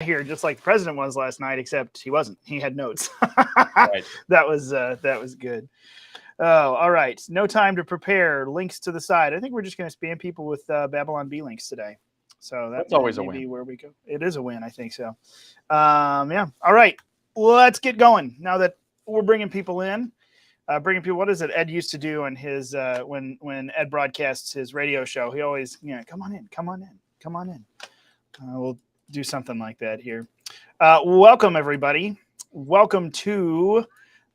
here just like the president was last night, except he wasn't. He had notes. Right. That was good. Oh, all right. No time to prepare. Links to the side. I think we're just going to spam people with Babylon Bee links today. So That's always a may be win. where we go. It is a win. I think so. Yeah. All right. Let's get going now that we're bringing people in. Bringing people. What is it Ed used to do on his when Ed broadcasts his radio show? He always, come on in. We'll do something like that here. Welcome everybody. Welcome to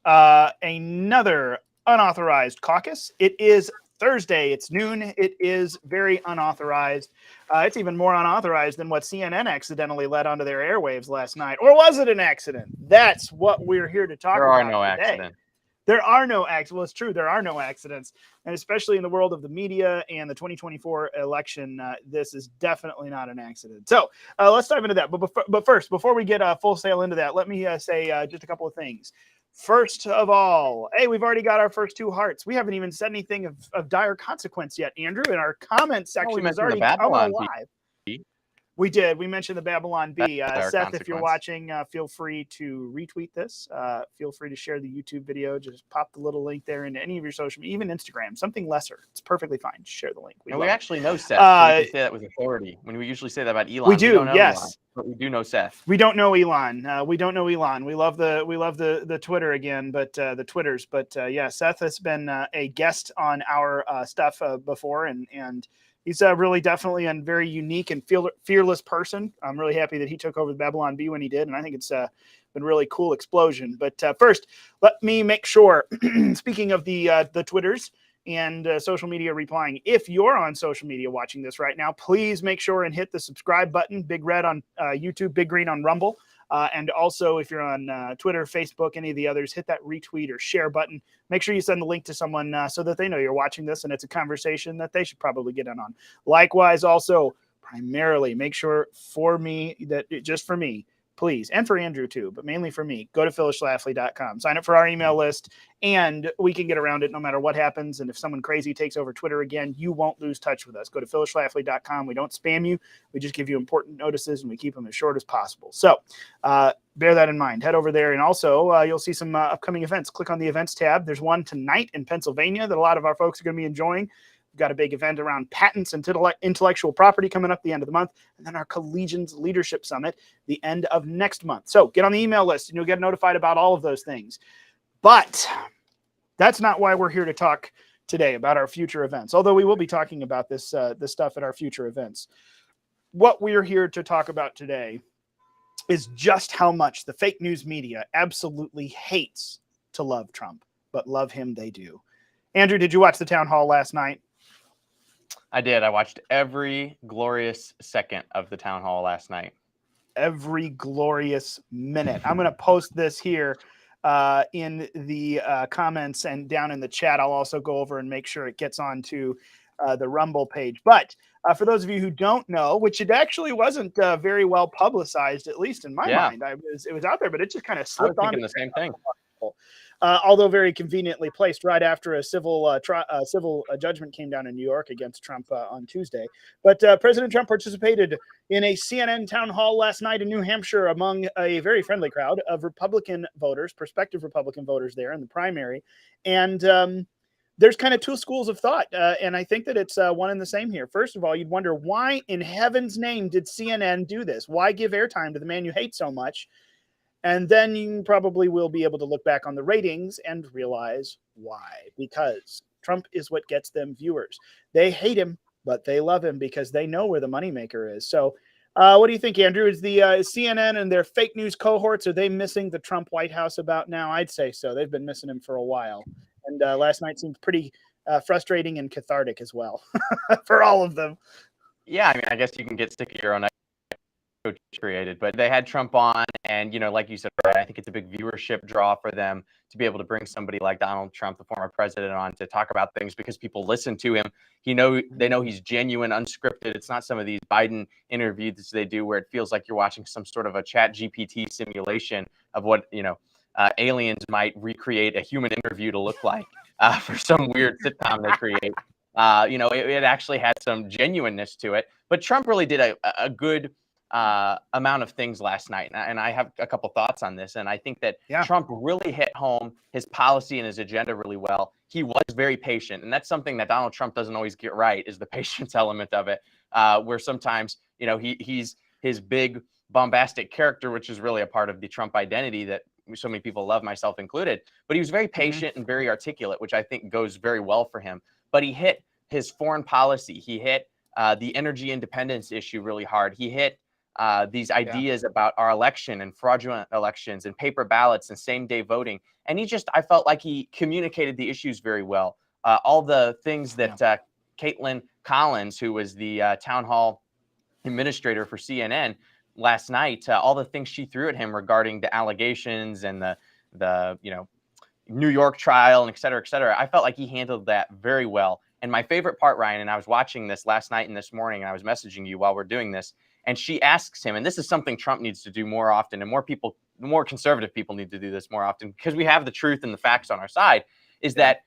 another Unauthorized Caucus. It is Thursday. It's noon. It is very unauthorized. It's even more unauthorized than what CNN accidentally let onto their airwaves last night. Or was it an accident? That's what we're here to talk about. There are no today. accidents. There are no accidents. Well, it's true. There are no accidents. And especially in the world of the media and the 2024 election, this is definitely not an accident. So let's dive into that. But first, before we get full sail into that, let me say just a couple of things. First of all, hey, we've already got our first 2 hearts. We haven't even said anything of dire consequence yet, Andrew. And our comment section is already coming alive. We did. We mentioned the Babylon Bee. Seth, if you're watching, feel free to retweet this. Feel free to share the YouTube video. Just pop the little link there into any of your social media, even Instagram, something lesser. It's perfectly fine. Just share the link. We actually know Seth. So we can say that with authority. When we usually say that about Elon, we do. Yes. Elon, but we do know Seth. We don't know Elon. We don't know Elon. We love the Twitter again, but the Twitters. But yeah, Seth has been a guest on our stuff before, and he's really definitely a very unique and fearless person. I'm really happy that he took over the Babylon Bee when he did, and I think it's been a really cool explosion. But first, let me make sure, speaking of the Twitters and social media replying, if you're on social media watching this right now, please make sure and hit the subscribe button, big red on YouTube, big green on Rumble. And also, if you're on Twitter, Facebook, any of the others, hit that retweet or share button. Make sure you send the link to someone so that they know you're watching this and it's a conversation that they should probably get in on. Likewise, also, primarily, make sure for me, that just for me, please, and for Andrew too, but mainly for me, go to phyllisschlafly.com, sign up for our email list, and we can get around it no matter what happens. And if someone crazy takes over Twitter again, you won't lose touch with us. Go to phyllisschlafly.com. We don't spam you. We just give you important notices, and we keep them as short as possible. So bear that in mind. Head over there, and also you'll see some upcoming events. Click on the events tab. There's one tonight in Pennsylvania that a lot of our folks are going to be enjoying. We've got a big event around patents and intellectual property coming up the end of the month, and then our Collegians Leadership Summit the end of next month. So get on the email list, and you'll get notified about all of those things. But that's not why we're here to talk today about our future events, although we will be talking about this stuff at our future events. What we're here to talk about today is just how much the fake news media absolutely hates to love Trump, but love him they do. Andrew, did you watch the town hall last night? I did. I watched every glorious second of the town hall last night. Every glorious minute. I'm going to post this here in the comments and down in the chat. I'll also go over and make sure it gets onto the Rumble page. But for those of you who don't know, which it actually wasn't very well publicized, at least in my mind, it was out there, but it just kind of slipped on. I was thinking the same thing. Although very conveniently placed right after a civil judgment came down in New York against Trump on Tuesday. But President Trump participated in a CNN town hall last night in New Hampshire among a very friendly crowd of Republican voters, prospective Republican voters there in the primary. And there's kind of 2 schools of thought, and I think that it's one and the same here. First of all, you'd wonder, why in heaven's name did CNN do this? Why give airtime to the man you hate so much? And then you probably will be able to look back on the ratings and realize why. Because Trump is what gets them viewers. They hate him, but they love him because they know where the moneymaker is. So what do you think, Andrew? Is the CNN and their fake news cohorts, are they missing the Trump White House about now? I'd say so. They've been missing him for a while. And last night seemed pretty frustrating and cathartic as well for all of them. Yeah, I mean, I guess you can get sick of your own created, but they had Trump on, and like you said, right, I think it's a big viewership draw for them to be able to bring somebody like Donald Trump, the former president, on to talk about things because people listen to him. They know he's genuine, unscripted. It's not some of these Biden interviews they do where it feels like you're watching some sort of a Chat GPT simulation of what aliens might recreate a human interview to look like for some weird sitcom they create. It actually had some genuineness to it, but Trump really did a good amount of things last night. And I have a couple thoughts on this. And I think that Yeah. Trump really hit home his policy and his agenda really well. He was very patient. And that's something that Donald Trump doesn't always get right, is the patience element of it, where sometimes, he's his big bombastic character, which is really a part of the Trump identity that so many people love, myself included. But he was very patient and very articulate, which I think goes very well for him. But he hit his foreign policy. He hit the energy independence issue really hard. He hit these ideas about our election and fraudulent elections and paper ballots and same-day voting. And I felt like he communicated the issues very well. All the things that Caitlin Collins, who was the town hall administrator for CNN last night, all the things she threw at him regarding the allegations and the New York trial and et cetera, I felt like he handled that very well. And my favorite part, Ryan, and I was watching this last night and this morning, and I was messaging you while we're doing this, and she asks him, and this is something Trump needs to do more often, and more conservative people need to do this more often, because we have the truth and the facts on our side, is that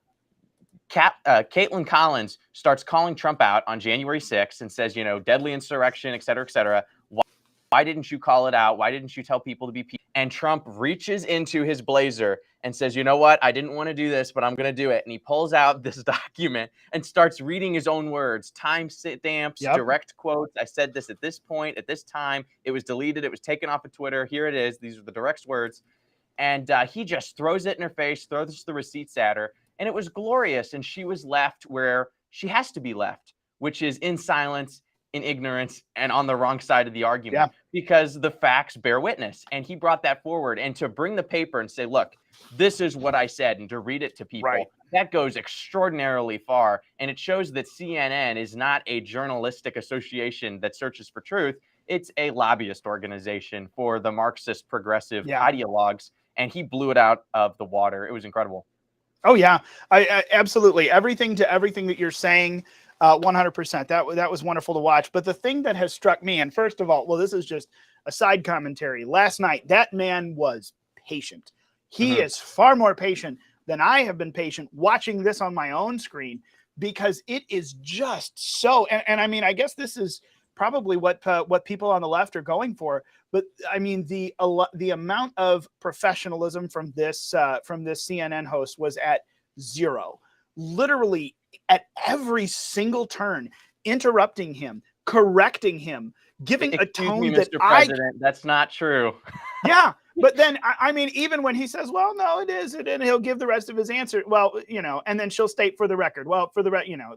Caitlin Collins starts calling Trump out on January 6th and says, deadly insurrection, et cetera, why didn't you call it out? Why didn't you tell people to be peaceful? And Trump reaches into his blazer and says, you know what? I didn't want to do this, but I'm going to do it. And he pulls out this document and starts reading his own words, time stamps, direct quotes. I said this at this point, at this time. It was deleted. It was taken off of Twitter. Here it is. These are the direct words. And he just throws it in her face, throws the receipts at her. And it was glorious. And she was left where she has to be left, which is in silence, in ignorance, and on the wrong side of the argument, because the facts bear witness. And he brought that forward. And to bring the paper and say, look, this is what I said, and to read it to people, that goes extraordinarily far. And it shows that CNN is not a journalistic association that searches for truth. It's a lobbyist organization for the Marxist progressive ideologues. And he blew it out of the water. It was incredible. Oh, yeah, I absolutely. Everything that you're saying, 100%. That was wonderful to watch. But the thing that has struck me, and first of all, this is just a side commentary. Last night, that man was patient. He is far more patient than I have been patient watching this on my own screen, because it is just so. And I mean, I guess this is probably what people on the left are going for. But I mean, the amount of professionalism from this CNN host was at zero. Literally at every single turn, interrupting him, correcting him, giving a tone that Mr. President, that's not true. Yeah. But then, I mean, even when he says, well, no, it is, and he'll give the rest of his answer. Well, and then she'll state for the record, well,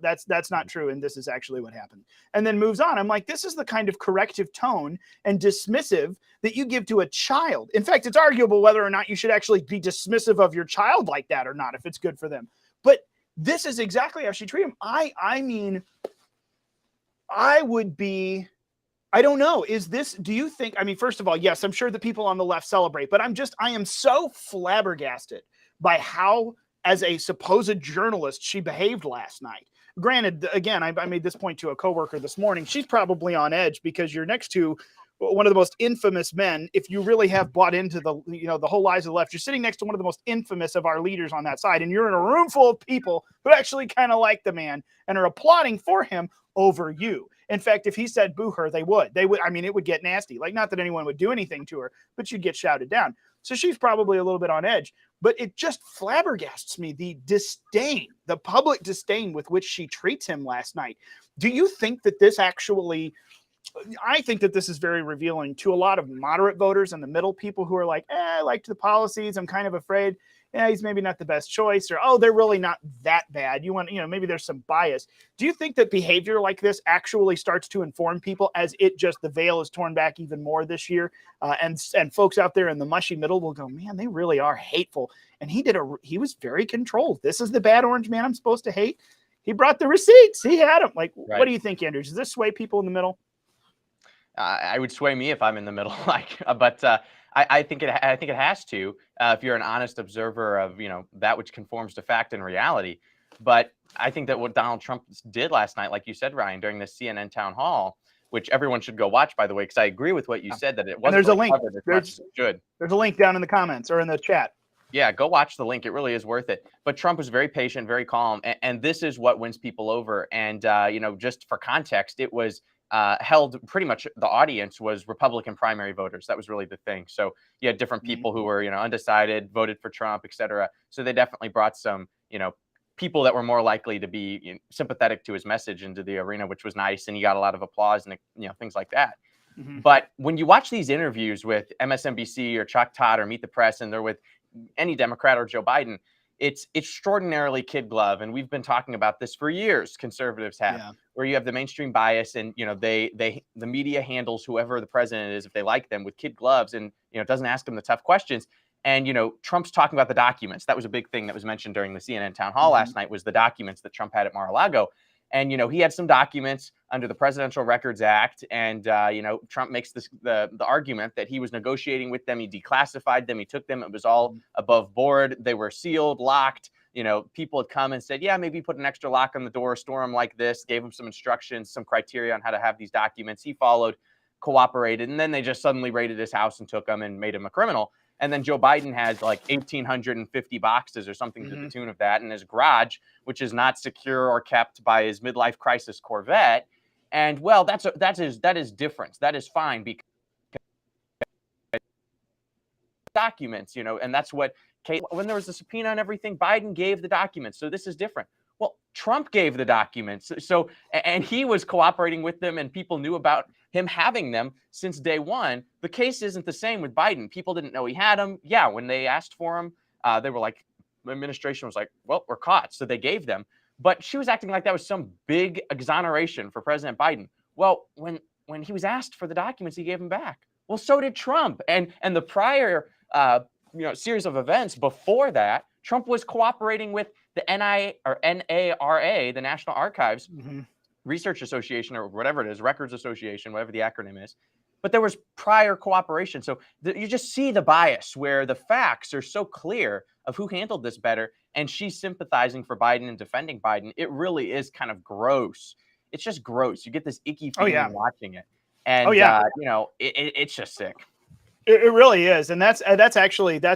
that's not true. And this is actually what happened. And then moves on. I'm like, this is the kind of corrective tone and dismissive that you give to a child. In fact, it's arguable whether or not you should actually be dismissive of your child like that or not, if it's good for them. But this is exactly how she treated him. I mean, I would be... I don't know. Do you think, I mean, first of all, yes, I'm sure the people on the left celebrate, but I am so flabbergasted by how, as a supposed journalist, she behaved last night. Granted, again, I made this point to a coworker this morning. She's probably on edge because you're next to one of the most infamous men. If you really have bought into the whole lies of the left, you're sitting next to one of the most infamous of our leaders on that side, and you're in a room full of people who actually kind of like the man and are applauding for him over you. In fact, if he said boo her, they would. I mean, it would get nasty. Like, not that anyone would do anything to her, but you'd get shouted down. So she's probably a little bit on edge. But it just flabbergasts me, the disdain, the public disdain with which she treats him last night. Do you think that this actually... I think that this is very revealing to a lot of moderate voters and the middle people who are like, I liked the policies, I'm kind of afraid. He's maybe not the best choice, or, they're really not that bad. Maybe there's some bias. Do you think that behavior like this actually starts to inform people as the veil is torn back even more this year? And folks out there in the mushy middle will go, man, they really are hateful. And he was very controlled. This is the bad orange man I'm supposed to hate. He brought the receipts. He had them. Like, What do you think, Andrew? Does this sway people in the middle? I would sway me if I'm in the middle, but I think it has to, if you're an honest observer of, that which conforms to fact and reality. But I think that what Donald Trump did last night, like you said, Ryan, during the CNN town hall, which everyone should go watch, by the way, because I agree with what you said, that it wasn't. And there's a link. There's a link down in the comments or in the chat. Yeah, go watch the link. It really is worth it. But Trump was very patient, very calm. And this is what wins people over. And, just for context, it was held pretty much the audience was Republican primary voters. That was really the thing. So you had different people who were, undecided, voted for Trump, et cetera. So they definitely brought some, people that were more likely to be sympathetic to his message into the arena, which was nice. And he got a lot of applause and, things like that. But when you watch these interviews with MSNBC or Chuck Todd or Meet the Press, and they're with any Democrat or Joe Biden, it's extraordinarily kid glove. And we've been talking about this for years. Conservatives have, where you have the mainstream bias, and the media handles whoever the president is, if they like them, with kid gloves, and doesn't ask them the tough questions. And Trump's talking about the documents. That was a big thing that was mentioned during the CNN town hall last night, was the documents that Trump had at Mar-a-Lago. And he had some documents under the Presidential Records Act, and Trump makes the argument that he was negotiating with them. He declassified them. He took them. It was all above board. They were sealed, locked. People had come and said, yeah, maybe put an extra lock on the door, store them like this, gave him some instructions, some criteria on how to have these documents. He followed, cooperated, and then they just suddenly raided his house and took him and made him a criminal. And then Joe Biden has like 1,850 boxes or something to the tune of that in his garage, which is not secure or kept by his midlife crisis Corvette. And well, that is different. That is fine, because documents, and that's what when there was a subpoena and everything, Biden gave the documents. So this is different. Well, Trump gave the documents. So, and he was cooperating with them, and people knew about him having them since day one. The case isn't the same with Biden. People didn't know he had them. Yeah, when they asked for him, they were like, the administration was like, well, we're caught. So they gave them. But she was acting like that was some big exoneration for President Biden. Well, when he was asked for the documents, he gave them back. Well, so did Trump. And the prior series of events before that, Trump was cooperating with the NARA, the National Archives Research Association, or whatever it is, Records Association, whatever the acronym is. But there was prior cooperation. So you just see the bias where the facts are so clear of who handled this better, and she's sympathizing for Biden and defending Biden. It really is kind of gross. It's just gross. You get this icky feeling watching it. And, it's just sick. It really is. And that's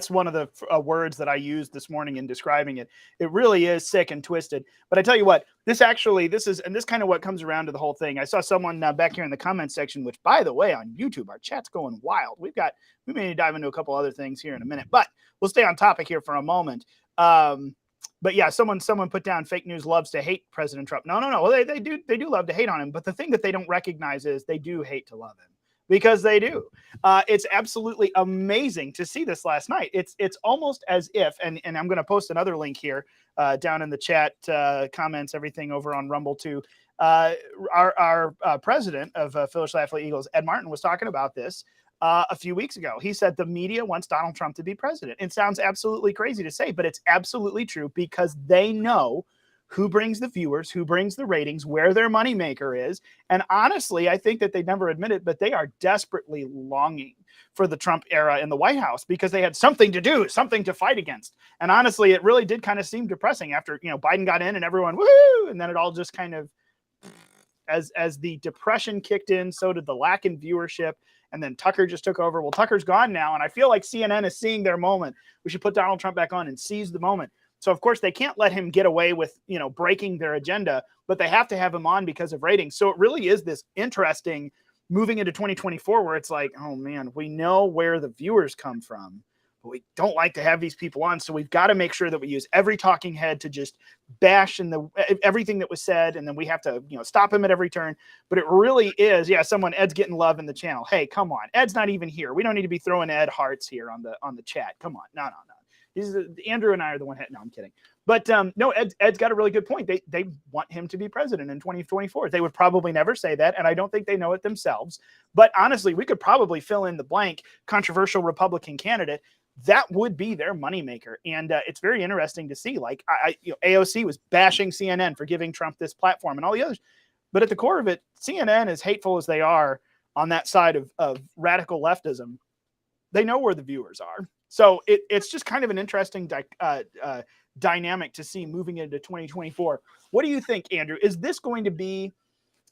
one of the words that I used this morning in describing it. It really is sick and twisted. But I tell you what, this is kind of what comes around to the whole thing. I saw someone back here in the comments section, which, by the way, on YouTube, our chat's going wild. We may need to dive into a couple other things here in a minute, but we'll stay on topic here for a moment. But yeah, someone put down, fake news loves to hate President Trump. No. Well, they do love to hate on him. But the thing that they don't recognize is they do hate to love him. Because they do. It's absolutely amazing to see this last night. It's almost as if, and I'm going to post another link here down in the chat, comments, everything over on Rumble too. Our president of Philadelphia Eagles, Ed Martin, was talking about this a few weeks ago. He said the media wants Donald Trump to be president. It sounds absolutely crazy to say, but it's absolutely true, because they know who brings the viewers, who brings the ratings, where their moneymaker is. And honestly, I think that they never admit it, but they are desperately longing for the Trump era in the White House, because they had something to do, something to fight against. And honestly, it really did kind of seem depressing after, Biden got in and everyone, woo, and then it all just kind of, as the depression kicked in, so did the lack in viewership. And then Tucker just took over. Well, Tucker's gone now. And I feel like CNN is seeing their moment. We should put Donald Trump back on and seize the moment. So, of course, they can't let him get away with, breaking their agenda, but they have to have him on because of ratings. So it really is this interesting moving into 2024 where it's like, oh, man, we know where the viewers come from, but we don't like to have these people on. So we've got to make sure that we use every talking head to just bash everything that was said. And then we have to, stop him at every turn. But it really is. Yeah, Ed's getting love in the channel. Hey, come on. Ed's not even here. We don't need to be throwing Ed hearts here on the chat. Come on. No. Andrew and I are the one. No, I'm kidding. But no, Ed's got a really good point. They want him to be president in 2024. They would probably never say that, and I don't think they know it themselves. But honestly, we could probably fill in the blank controversial Republican candidate. That would be their moneymaker. And it's very interesting to see. Like, AOC was bashing CNN for giving Trump this platform and all the others. But at the core of it, CNN, as hateful as they are on that side of radical leftism, they know where the viewers are. So it's just kind of an interesting dynamic to see moving into 2024. What do you think, Andrew? Is this going to be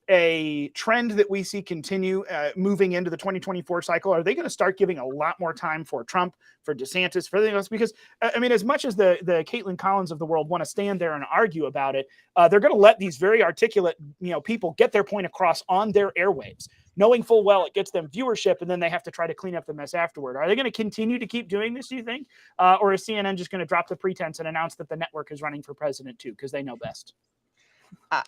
a trend that we see continue moving into the 2024 cycle? Are they going to start giving a lot more time for Trump, for DeSantis, for everything else? Because, I mean, as much as the Caitlin Collins of the world want to stand there and argue about it, they're going to let these very articulate, people get their point across on their airwaves, knowing full well it gets them viewership, and then they have to try to clean up the mess afterward. Are they going to continue to keep doing this, do you think? Or is CNN just going to drop the pretense and announce that the network is running for president too, because they know best?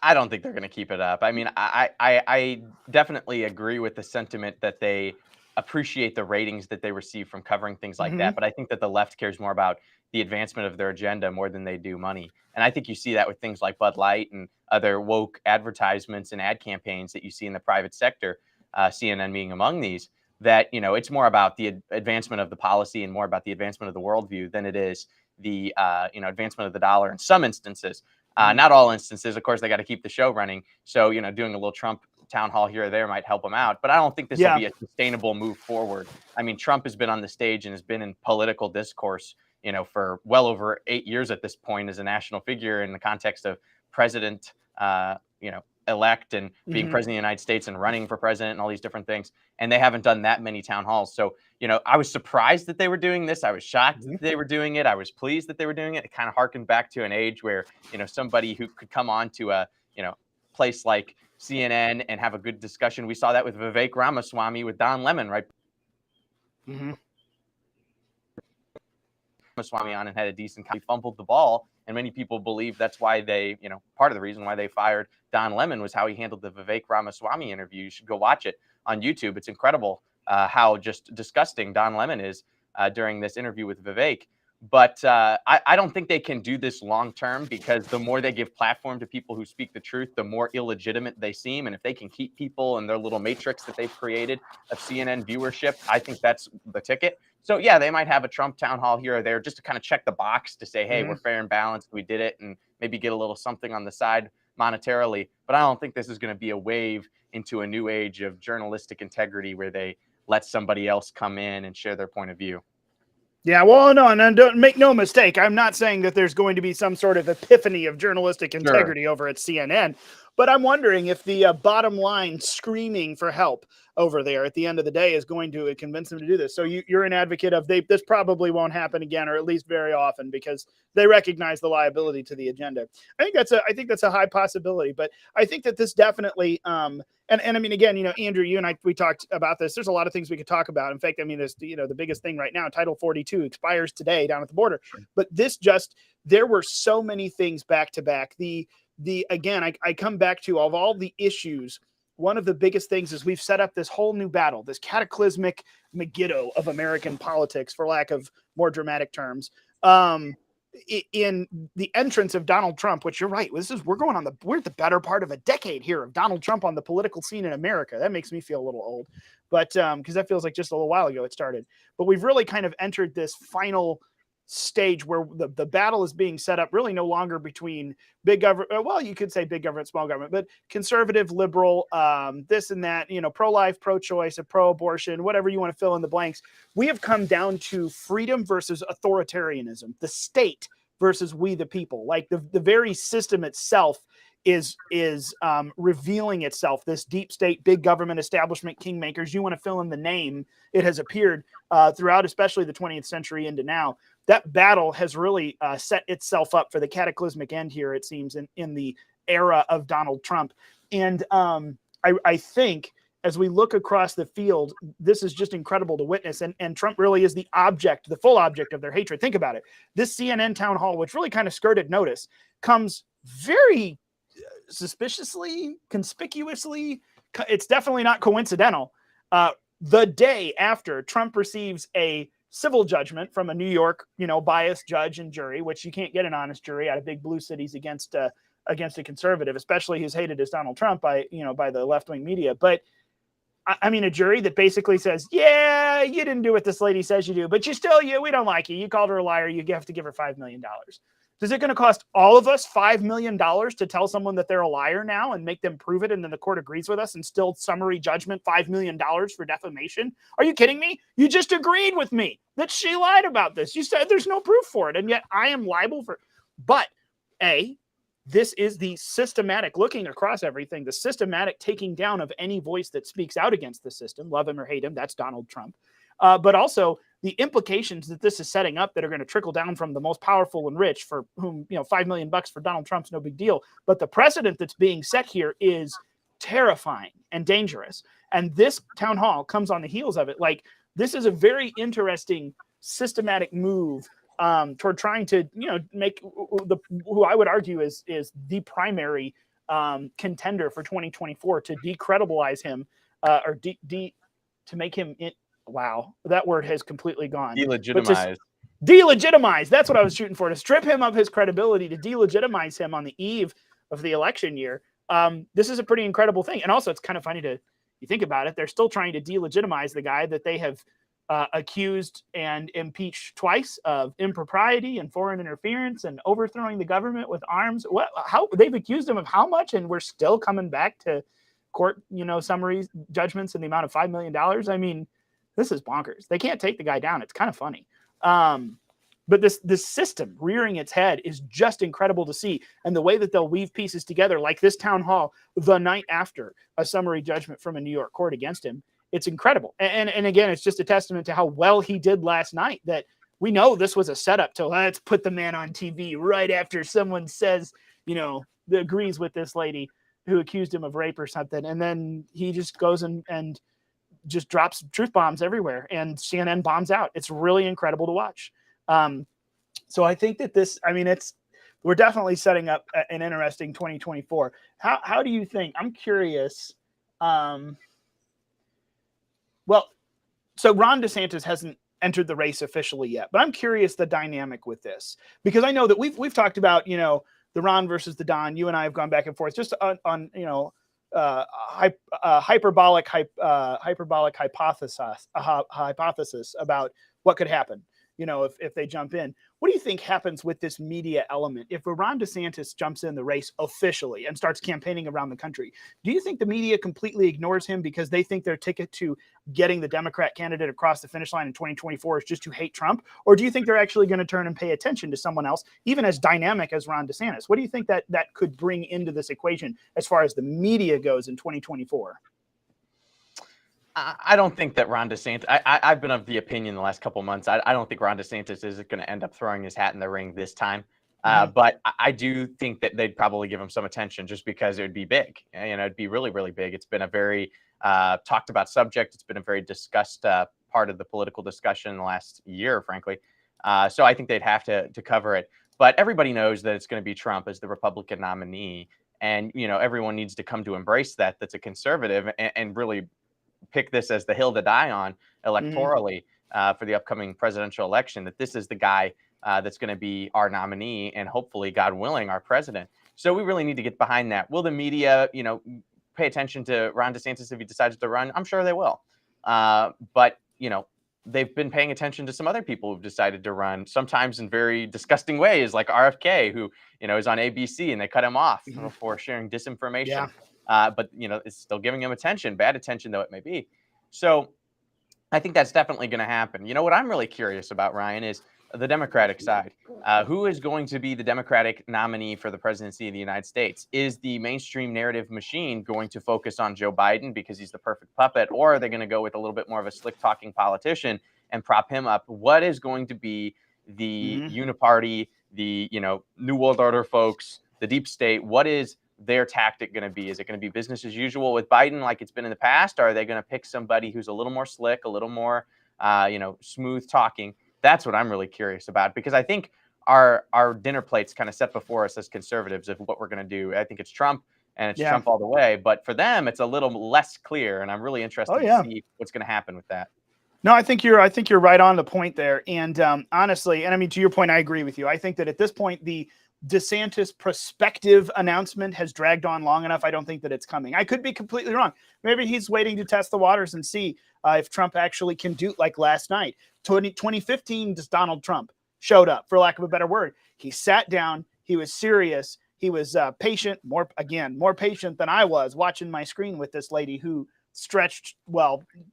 I don't think they're going to keep it up. I mean, I definitely agree with the sentiment that they appreciate the ratings that they receive from covering things like that. But I think that the left cares more about the advancement of their agenda more than they do money. And I think you see that with things like Bud Light and other woke advertisements and ad campaigns that you see in the private sector, CNN being among these, that, it's more about the advancement of the policy and more about the advancement of the worldview than it is the, advancement of the dollar in some instances. Not all instances, of course, they got to keep the show running. So, doing a little Trump town hall here or there might help them out. But I don't think this will be a sustainable move forward. I mean, Trump has been on the stage and has been in political discourse, for well over 8 years at this point as a national figure in the context of president, elect and being president of the United States and running for president and all these different things. And they haven't done that many town halls. So, I was surprised that they were doing this. I was shocked that they were doing it. I was pleased that they were doing it. It kind of harkened back to an age where, somebody who could come on to a, place like CNN and have a good discussion. We saw that with Vivek Ramaswamy with Don Lemon, right? Ramaswamy on and had a decent, he fumbled the ball. And many people believe that's why they, part of the reason why they fired Don Lemon was how he handled the Vivek Ramaswamy interview. You should go watch it on YouTube. It's incredible how just disgusting Don Lemon is during this interview with Vivek. But I don't think they can do this long term, because the more they give platform to people who speak the truth, the more illegitimate they seem. And if they can keep people in their little matrix that they've created of CNN viewership, I think that's the ticket. So, yeah, they might have a Trump town hall here or there just to kind of check the box to say, hey, we're fair and balanced. We did it, and maybe get a little something on the side monetarily. But I don't think this is going to be a wave into a new age of journalistic integrity where they let somebody else come in and share their point of view. Yeah, well, no, and don't make no mistake. I'm not saying that there's going to be some sort of epiphany of journalistic integrity over at CNN, but I'm wondering if the bottom line screaming for help over there at the end of the day is going to convince them to do this. So you're an advocate of this probably won't happen again, or at least very often, because they recognize the liability to the agenda. I think that's a high possibility, but I think that this definitely and I mean, again, Andrew, you and I, we talked about this. There's a lot of things we could talk about. In fact, I mean, there's, the biggest thing right now, Title 42 expires today down at the border. But there were so many things back to back. Again, I come back to, of all the issues, one of the biggest things is we've set up this whole new battle, this cataclysmic Megiddo of American politics, for lack of more dramatic terms. In the entrance of Donald Trump, which you're right, we're at the better part of a decade here of Donald Trump on the political scene in America. That makes me feel a little old, but because that feels like just a little while ago it started. But we've really kind of entered this final stage where the battle is being set up really no longer between big government, well, you could say big government, small government, but conservative, liberal, this and that, pro-life, pro-choice, pro-abortion, whatever you want to fill in the blanks. We have come down to freedom versus authoritarianism, the state versus we the people. Like the very system itself is revealing itself. This deep state, big government, establishment, kingmakers, you want to fill in the name, it has appeared throughout, especially the 20th century into now. That battle has really set itself up for the cataclysmic end here, it seems, in the era of Donald Trump. And I think as we look across the field, this is just incredible to witness. And Trump really is the full object of their hatred. Think about it. This CNN town hall, which really kind of skirted notice, comes very suspiciously, conspicuously, it's definitely not coincidental, the day after Trump receives a civil judgment from a New York, biased judge and jury, which you can't get an honest jury out of big blue cities against a conservative, especially who's hated as Donald Trump by the left-wing media. But I mean, a jury that basically says, yeah, you didn't do what this lady says you do, but we don't like you. You called her a liar. You have to give her $5 million. Is it going to cost all of us $5 million to tell someone that they're a liar now and make them prove it, and then the court agrees with us and still summary judgment $5 million for defamation? Are you kidding me? You just agreed with me that she lied about this. You said there's no proof for it, and yet I am liable for. But A, this is the systematic, looking across everything, the systematic taking down of any voice that speaks out against the system, love him or hate him, that's Donald Trump. But also the implications that this is setting up that are going to trickle down from the most powerful and rich, for whom, $5 million for Donald Trump's no big deal. But the precedent that's being set here is terrifying and dangerous. And this town hall comes on the heels of it. Like, this is a very interesting systematic move toward trying to, make who I would argue is the primary contender for 2024 to decredibilize him or to make him wow, that word has completely gone. Delegitimize. Delegitimize. That's what I was shooting for, to strip him of his credibility, to delegitimize him on the eve of the election year. This is a pretty incredible thing. And also, it's kind of funny you think about it, they're still trying to delegitimize the guy that they have accused and impeached twice of impropriety and foreign interference and overthrowing the government with arms. How they've accused him of how much, and we're still coming back to court, summary judgments in the amount of $5 million. I mean, this is bonkers. They can't take the guy down. It's kind of funny. But this system rearing its head is just incredible to see. And the way that they'll weave pieces together, like this town hall, the night after a summary judgment from a New York court against him, it's incredible. And again, it's just a testament to how well he did last night, that we know this was a setup to, let's put the man on TV right after someone says, that agrees with this lady who accused him of rape or something. And then he just goes and just drops truth bombs everywhere, and CNN bombs out. It's really incredible to watch. So I think that we're definitely setting up an interesting 2024. How do you think? I'm curious. So Ron DeSantis hasn't entered the race officially yet, but I'm curious the dynamic with this, because I know that we've talked about, the Ron versus the Don. You and I have gone back and forth just on hyperbolic hypothesis about what could happen, if they jump in. What do you think happens with this media element if Ron DeSantis jumps in the race officially and starts campaigning around the country? Do you think the media completely ignores him because they think their ticket to getting the Democrat candidate across the finish line in 2024 is just to hate Trump? Or do you think they're actually going to turn and pay attention to someone else, even as dynamic as Ron DeSantis? What do you think that could bring into this equation as far as the media goes in 2024? I don't think that Ron DeSantis, I've been of the opinion the last couple of months, I don't think Ron DeSantis is going to end up throwing his hat in the ring this time. But I do think that they'd probably give him some attention just because it would be big. It'd be really, really big. It's been a very talked about subject. It's been a very discussed part of the political discussion in the last year, frankly. So I think they'd have to cover it. But everybody knows that it's going to be Trump as the Republican nominee. And, everyone needs to come to embrace that. That's a conservative and really pick this as the hill to die on electorally for the upcoming presidential election, that this is the guy that's going to be our nominee and hopefully, God willing, our president. So we really need to get behind that. Will the media, pay attention to Ron DeSantis if he decides to run? I'm sure they will. But, they've been paying attention to some other people who've decided to run, sometimes in very disgusting ways, like RFK, who, is on ABC and they cut him off for sharing disinformation. Yeah. But, it's still giving him attention, bad attention though it may be. So I think that's definitely going to happen. What I'm really curious about, Ryan, is the Democratic side. Who is going to be the Democratic nominee for the presidency of the United States? Is the mainstream narrative machine going to focus on Joe Biden because he's the perfect puppet, or are they going to go with a little bit more of a slick talking politician and prop him up? What is going to be the uniparty, the, New World Order folks, the deep state? What is their tactic going to be? Is it going to be business as usual with Biden like it's been in the past? Or are they going to pick somebody who's a little more slick, a little more, smooth talking? That's what I'm really curious about, because I think our dinner plate's kind of set before us as conservatives of what we're going to do. I think it's Trump, and it's Trump all the way. But for them, it's a little less clear, and I'm really interested to see what's going to happen with that. No, I think you're right on the point there. And honestly, and I mean, to your point, I agree with you. I think that at this point, the DeSantis prospective announcement has dragged on long enough. I don't think that it's coming. I could be completely wrong. Maybe he's waiting to test the waters and see if Trump actually can do, like last night. 2015, Donald Trump showed up, for lack of a better word. He sat down. He was serious. He was patient, more patient than I was watching my screen with this lady who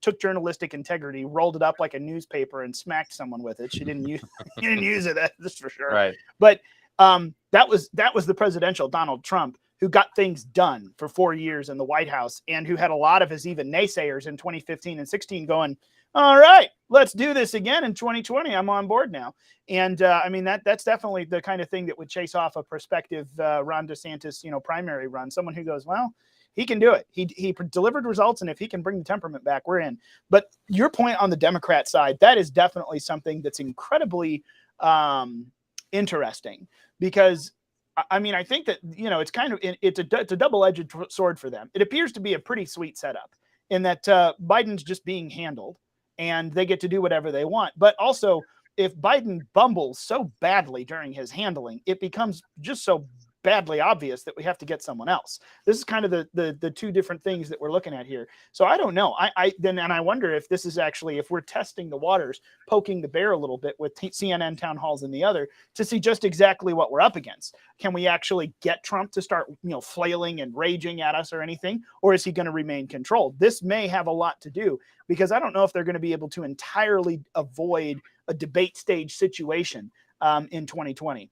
took journalistic integrity, rolled it up like a newspaper and smacked someone with it. She didn't use it, that's for sure. Right. But That was the presidential Donald Trump who got things done for 4 years in the White House, and who had a lot of his even naysayers in 2015 and 16 going, all right, let's do this again in 2020. I'm on board now. And I mean, that's definitely the kind of thing that would chase off a prospective Ron DeSantis, primary run. Someone who goes, well, he can do it. He delivered results, and if he can bring the temperament back, we're in. But your point on the Democrat side, that is definitely something that's incredibly interesting, because I mean, I think that, it's kind of, it's a double-edged sword for them. It appears to be a pretty sweet setup in that Biden's just being handled and they get to do whatever they want. But also, if Biden bumbles so badly during his handling, it becomes just so badly obvious that we have to get someone else. This is kind of the two different things that we're looking at here. So I don't know. I wonder if this is actually, if we're testing the waters, poking the bear a little bit with CNN town halls and the other, to see just exactly what we're up against. Can we actually get Trump to start, flailing and raging at us or anything? Or is he going to remain controlled? This may have a lot to do, because I don't know if they're going to be able to entirely avoid a debate stage situation in 2020,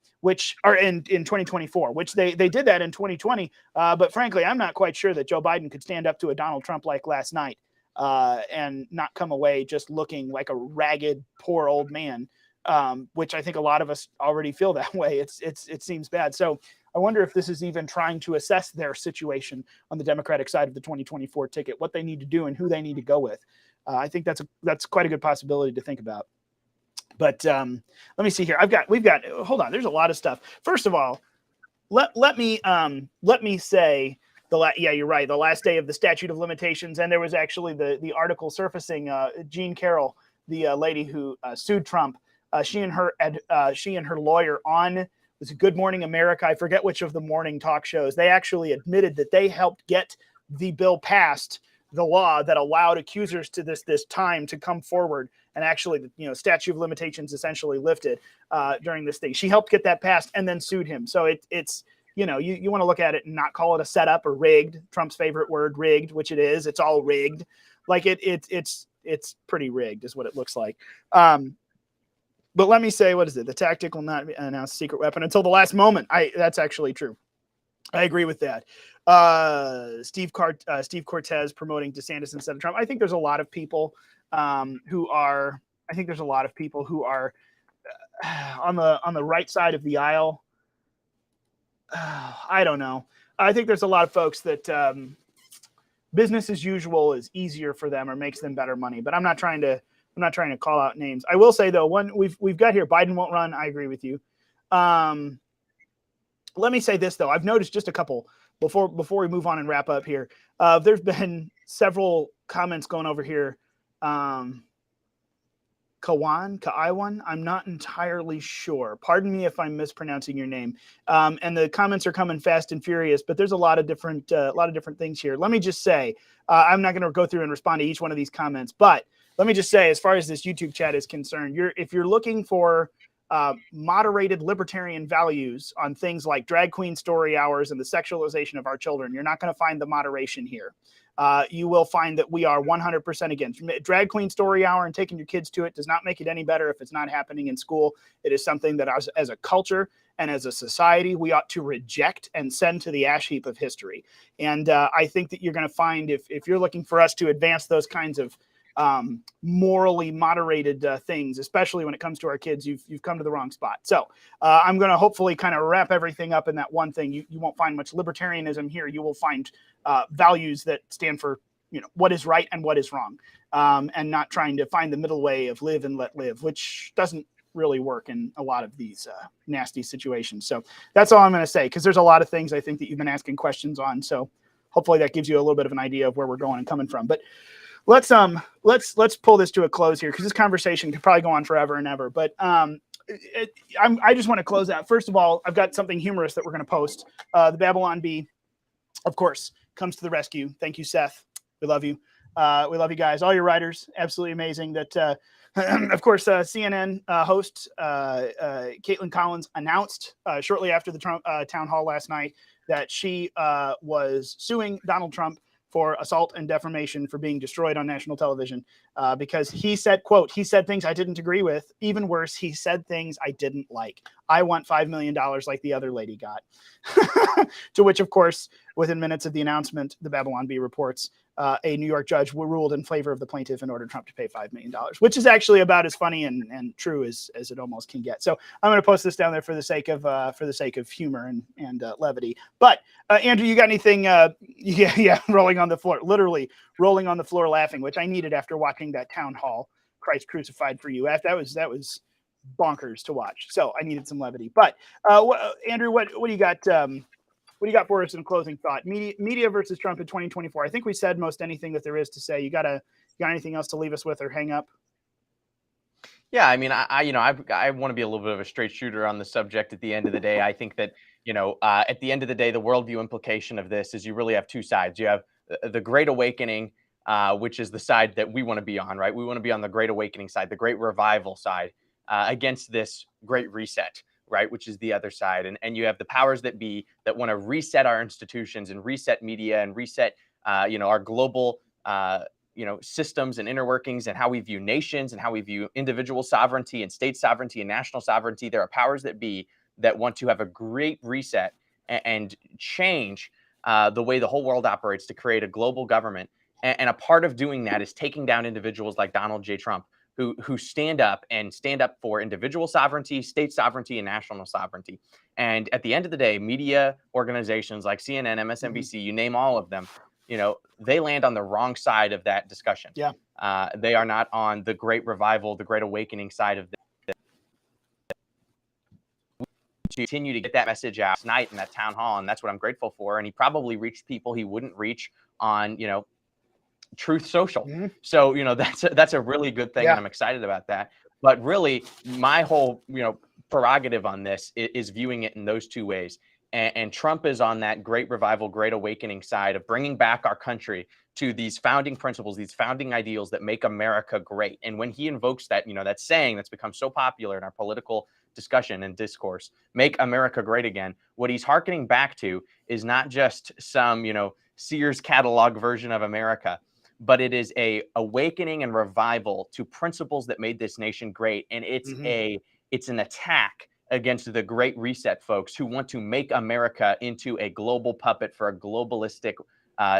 or in 2024, which they did that in 2020. But frankly, I'm not quite sure that Joe Biden could stand up to a Donald Trump like last night and not come away just looking like a ragged, poor old man, which I think a lot of us already feel that way. It seems bad. So I wonder if this is even trying to assess their situation on the Democratic side of the 2024 ticket, what they need to do and who they need to go with. I think that's quite a good possibility to think about. But let me see here. We've got. Hold on. There's a lot of stuff. First of all, let me say yeah, you're right. The last day of the statute of limitations, and there was actually the article surfacing. Jean Carroll, the lady who sued Trump, she and her lawyer was Good Morning America. I forget which of the morning talk shows. They actually admitted that they helped get the bill passed, the law that allowed accusers to this time to come forward, and actually, statute of limitations essentially lifted during this thing. She helped get that passed and then sued him. So it's you want to look at it and not call it a setup or rigged. Trump's favorite word, rigged, which it is. It's all rigged. Like it's pretty rigged is what it looks like. But let me say, what is it? The tactic will not announce secret weapon until the last moment. That's actually true. I agree with that. Steve Cortez promoting DeSantis instead of Trump. I think there's a lot of people who are on the right side of the aisle. I don't know. I think there's a lot of folks that business as usual is easier for them or makes them better money. But I'm not trying to call out names. I will say though, one we've got here, Biden won't run. I agree with you. Let me say this though. I've noticed just a couple before we move on and wrap up here. There's been several comments going over here. Kaiwan, I'm not entirely sure. Pardon me if I'm mispronouncing your name. And the comments are coming fast and furious, but there's a lot of different things here. Let me just say, I'm not going to go through and respond to each one of these comments, but let me just say, as far as this YouTube chat is concerned, if you're looking for moderated libertarian values on things like drag queen story hours and the sexualization of our children, you're not going to find the moderation here. You will find that we are 100% against drag queen story hour, and taking your kids to it does not make it any better if it's not happening in school. It is something that as a culture and as a society, we ought to reject and send to the ash heap of history. And I think that you're going to find if you're looking for us to advance those kinds of morally moderated things, especially when it comes to our kids, you've come to the wrong spot. So I'm going to hopefully kind of wrap everything up in that one thing. You won't find much libertarianism here. You will find values that stand for what is right and what is wrong, and not trying to find the middle way of live and let live, which doesn't really work in a lot of these nasty situations. So that's all I'm going to say, because there's a lot of things I think that you've been asking questions on. So hopefully that gives you a little bit of an idea of where we're going and coming from. But let's pull this to a close here, because this conversation could probably go on forever and ever. But I just want to close out. First of all, I've got something humorous that we're going to post. The Babylon Bee, of course, comes to the rescue. Thank you, Seth. We love you. We love you guys. All your writers, absolutely amazing. That, of course, CNN host Caitlin Collins announced shortly after the Trump town hall last night that she was suing Donald Trump for assault and defamation for being destroyed on national television because he said, quote, he said things I didn't agree with. Even worse, he said things I didn't like. I want $5 million like the other lady got. To which, of course, within minutes of the announcement, the Babylon Bee reports, a New York judge ruled in favor of the plaintiff and ordered Trump to pay $5 million, which is actually about as funny and true as it almost can get. So I'm going to post this down there for the sake of humor and levity. But Andrew, you got anything? Yeah, rolling on the floor, literally rolling on the floor laughing, which I needed after watching that town hall, Christ crucified for you. That was bonkers to watch. So I needed some levity. But Andrew, what do you got? What do you got for us in closing thought? Media versus Trump in 2024. I think we said most anything that there is to say. You got anything else to leave us with or hang up? Yeah, I mean, I want to be a little bit of a straight shooter on the subject at the end of the day. I think that, at the end of the day, the worldview implication of this is you really have two sides. You have the Great Awakening, which is the side that we want to be on, right? We want to be on the Great Awakening side, the Great Revival side, against this Great Reset, right? Which is the other side. And you have the powers that be that want to reset our institutions and reset media and reset, our global, systems and inner workings and how we view nations and how we view individual sovereignty and state sovereignty and national sovereignty. There are powers that be that want to have a great reset and change the way the whole world operates to create a global government. And a part of doing that is taking down individuals like Donald J. Trump, who stand up for individual sovereignty, state sovereignty, and national sovereignty. And at the end of the day, media organizations like CNN, MSNBC, you name all of them, they land on the wrong side of that discussion. Yeah. They are not on the Great Revival, the Great Awakening side of this. To continue to get that message out tonight in that town hall, and that's what I'm grateful for. And he probably reached people he wouldn't reach on, Truth Social. Mm-hmm. So, that's a really good thing. Yeah. And I'm excited about that. But really, my whole, prerogative on this is viewing it in those two ways. And Trump is on that Great Revival, Great Awakening side of bringing back our country to these founding principles, these founding ideals that make America great. And when he invokes that, that saying that's become so popular in our political discussion and discourse, make America great again, what he's hearkening back to is not just some, Sears catalog version of America, but it is a awakening and revival to principles that made this nation great. And it's it's an attack against the Great Reset folks who want to make America into a global puppet for a globalistic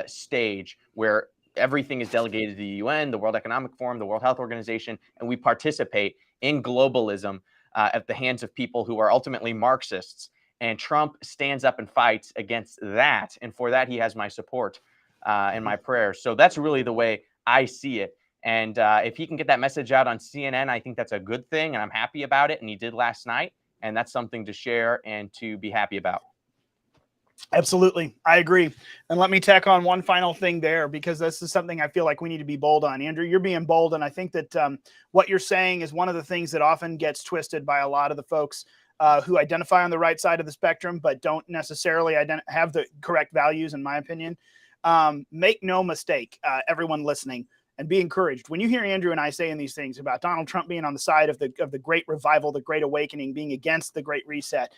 stage where everything is delegated to the UN, the World Economic Forum, the World Health Organization, and we participate in globalism at the hands of people who are ultimately Marxists. And Trump stands up and fights against that. And for that, he has my support and my prayers. So that's really the way I see it. And if he can get that message out on CNN, I think that's a good thing. And I'm happy about it. And he did last night. And that's something to share and to be happy about. Absolutely. I agree. And let me tack on one final thing there, because this is something I feel like we need to be bold on. Andrew, you're being bold. And I think that what you're saying is one of the things that often gets twisted by a lot of the folks who identify on the right side of the spectrum, but don't necessarily have the correct values, in my opinion. Make no mistake, everyone listening, and be encouraged. When you hear Andrew and I saying these things about Donald Trump being on the side of the Great Revival, the Great Awakening, being against the Great Reset,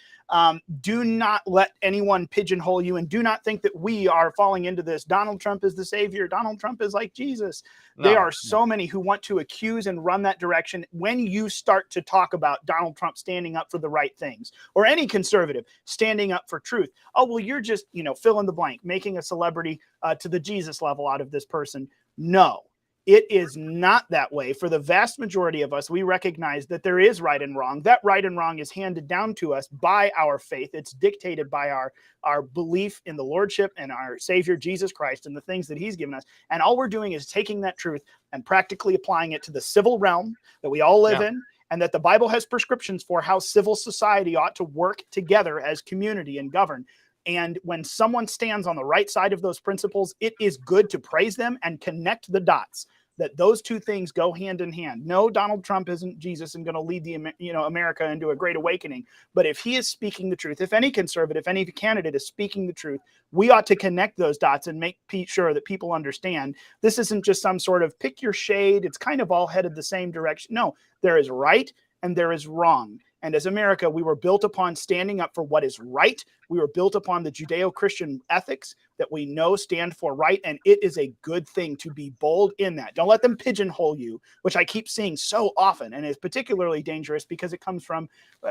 do not let anyone pigeonhole you, and do not think that we are falling into this. Donald Trump is the savior. Donald Trump is like Jesus. There are so many who want to accuse and run that direction. When you start to talk about Donald Trump standing up for the right things, or any conservative standing up for truth, oh, well, you're just, fill in the blank, making a celebrity to the Jesus level out of this person. No. It is not that way. For the vast majority of us, we recognize that there is right and wrong. That right and wrong is handed down to us by our faith. It's dictated by our belief in the Lordship and our Savior, Jesus Christ, and the things that he's given us. And all we're doing is taking that truth and practically applying it to the civil realm that we all live in, and that the Bible has prescriptions for how civil society ought to work together as community and govern. And when someone stands on the right side of those principles, it is good to praise them and connect the dots, that those two things go hand in hand. No, Donald Trump isn't Jesus and going to lead America into a great awakening. But if he is speaking the truth, if any conservative, any candidate is speaking the truth, we ought to connect those dots and make sure that people understand this isn't just some sort of pick your shade. It's kind of all headed the same direction. No, there is right and there is wrong. And as America, we were built upon standing up for what is right. We were built upon the Judeo-Christian ethics that we know stand for right, and it is a good thing to be bold in that. Don't let them pigeonhole you, which I keep seeing so often, and is particularly dangerous because it comes from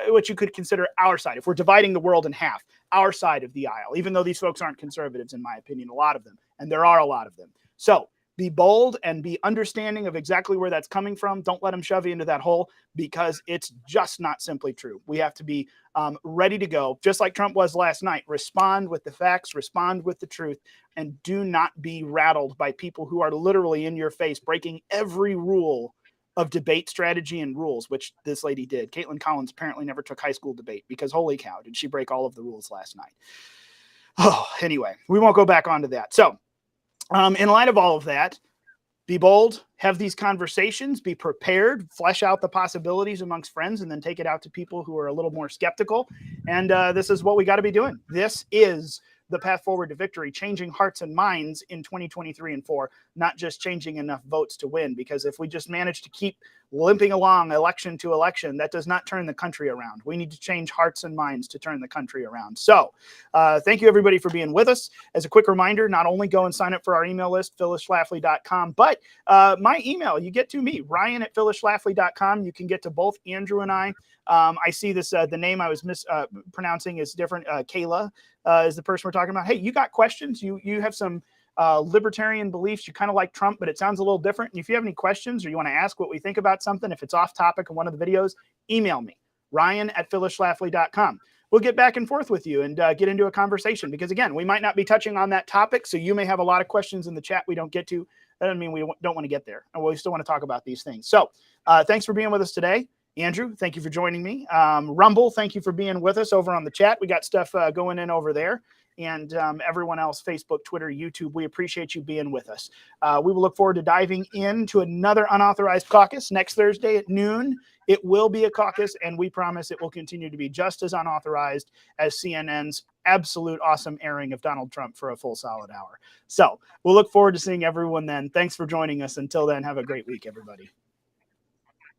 what you could consider our side. If we're dividing the world in half, our side of the aisle, even though these folks aren't conservatives, in my opinion, a lot of them, and there are a lot of them. So be bold and be understanding of exactly where that's coming from. Don't let them shove you into that hole, because it's just not simply true. We have to be ready to go, just like Trump was last night. Respond with the facts, respond with the truth, and do not be rattled by people who are literally in your face, breaking every rule of debate strategy and rules, which this lady did. Caitlin Collins apparently never took high school debate, because holy cow, did she break all of the rules last night. Oh, anyway, we won't go back onto that. So in light of all of that, be bold, have these conversations, be prepared, flesh out the possibilities amongst friends, and then take it out to people who are a little more skeptical. And this is what we got to be doing. This is the path forward to victory, changing hearts and minds in 2023 and 4, not just changing enough votes to win. Because if we just manage to keep limping along election to election, that does not turn the country around. We need to change hearts and minds to turn the country around. So thank you, everybody, for being with us. As a quick reminder, not only go and sign up for our email list, phyllisschlafly.com, but my email, you get to me, ryan@phyllisschlafly.com. You can get to both Andrew and I. I see this, the name I was mispronouncing is different. Kayla is the person we're talking about. Hey, you got questions? You have some libertarian beliefs. You kind of like Trump, but it sounds a little different. And if you have any questions or you want to ask what we think about something, if it's off topic in one of the videos, email me, ryan@phyllisschlafly.com. We'll get back and forth with you and get into a conversation, because again, we might not be touching on that topic. So you may have a lot of questions in the chat we don't get to. That doesn't mean we don't want to get there. And we still want to talk about these things. So thanks for being with us today. Andrew, thank you for joining me. Rumble, thank you for being with us over on the chat. We got stuff going in over there. And everyone else, Facebook, Twitter, YouTube, we appreciate you being with us. We will look forward to diving into another unauthorized caucus next Thursday at noon. It will be a caucus, and we promise it will continue to be just as unauthorized as CNN's absolute awesome airing of Donald Trump for a full solid hour. So we'll look forward to seeing everyone then. Thanks for joining us. Until then, have a great week, everybody.